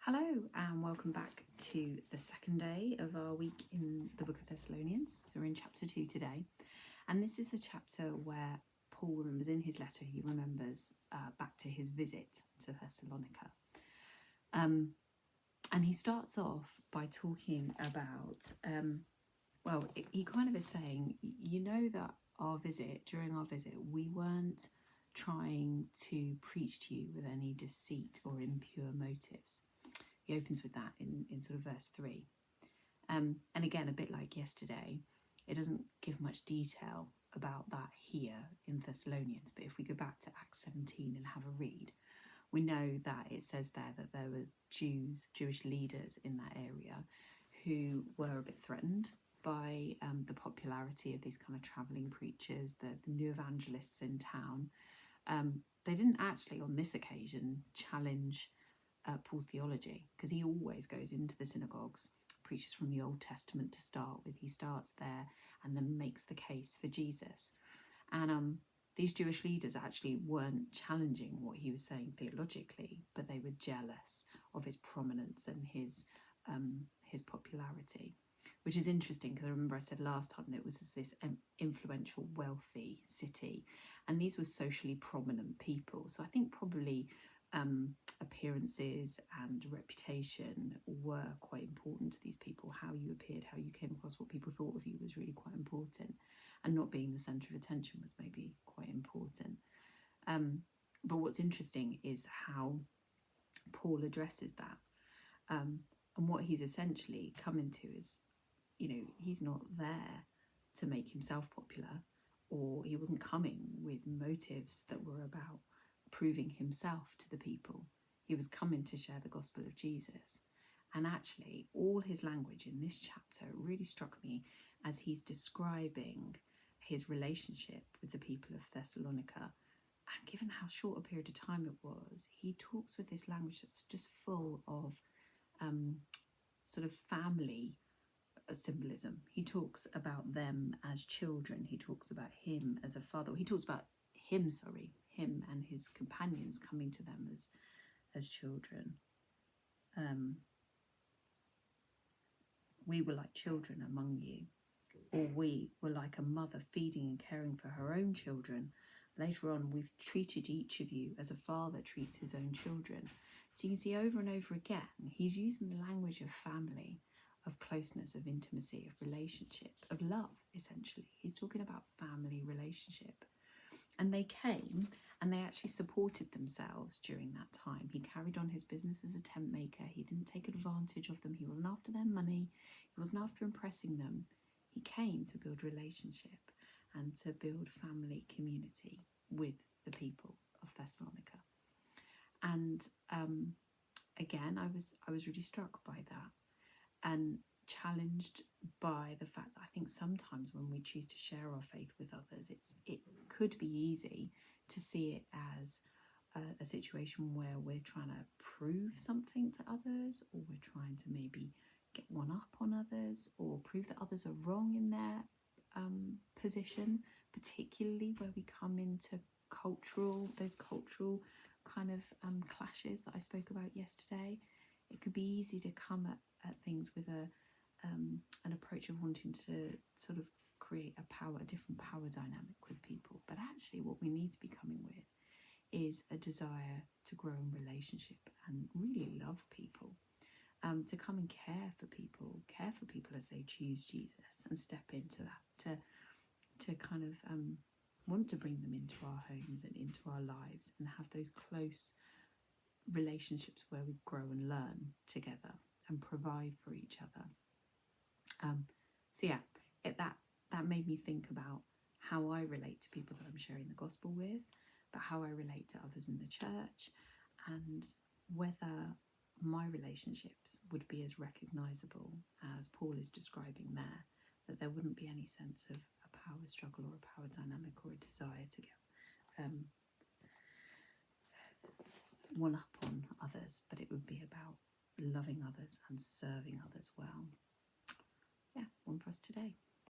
Hello and welcome back to the second day of our week in the book of Thessalonians. So we're in chapter 2 today, and this is the chapter where Paul remembers in his letter, he remembers back to his visit to Thessalonica. And he starts off by talking about, he kind of is saying, you know that during our visit, we weren't trying to preach to you with any deceit or impure motives. He opens with that in sort of verse 3. And again, a bit like yesterday, it doesn't give much detail about that here in Thessalonians. But if we go back to Acts 17 and have a read, we know that it says there that there were Jewish leaders in that area who were a bit threatened by the popularity of these kind of travelling preachers, the new evangelists in town. They didn't actually, on this occasion, challenge Paul's theology, because he always goes into the synagogues, preaches from the Old Testament to start with. He starts there and then makes the case for Jesus. And these Jewish leaders actually weren't challenging what he was saying theologically, but they were jealous of his prominence and his popularity, which is interesting because I remember I said last time that it was this influential, wealthy city, and these were socially prominent people. So I think probably appearances and reputation were quite important to these people. How you appeared, how you came across, what people thought of you was really quite important, and not being the centre of attention was maybe quite important. But what's interesting is how Paul addresses that, and what he's essentially coming to is, he's not there to make himself popular, or he wasn't coming with motives that were about proving himself to the people. He was coming to share the gospel of Jesus. And actually, all his language in this chapter really struck me as he's describing his relationship with the people of Thessalonica. And given how short a period of time it was, he talks with this language that's just full of sort of family symbolism. He talks about them as children. He talks about him as a father. He talks about him and his companions coming to them as children. We were like children among you, or we were like a mother feeding and caring for her own children. Later on, we've treated each of you as a father treats his own children. So you can see over and over again, he's using the language of family, of closeness, of intimacy, of relationship, of love, essentially. He's talking about family relationship. And they came and they actually supported themselves during that time. He carried on his business as a tent maker. He didn't take advantage of them. He wasn't after their money. He wasn't after impressing them. He came to build relationship and to build family community with the people of Thessalonica. And again, I was really struck by that and challenged by the fact that I think sometimes when we choose to share our faith with others, it could be easy to see it as a situation where we're trying to prove something to others, or we're trying to maybe get one up on others, or prove that others are wrong in their position, particularly where we come into those cultural kind of clashes that I spoke about yesterday. It could be easy to come at things with an approach of wanting to sort of create a different power dynamic with people. But actually what we need to be coming with is a desire to grow in relationship and really love people, to come and care for people as they choose Jesus, and step into that, to kind of want to bring them into our homes and into our lives, and have those close relationships where we grow and learn together and provide for each other. That made me think about how I relate to people that I'm sharing the gospel with, but how I relate to others in the church, and whether my relationships would be as recognisable as Paul is describing there, that there wouldn't be any sense of a power struggle or a power dynamic or a desire to get one up on others, but it would be about loving others and serving others well. Yeah, one for us today.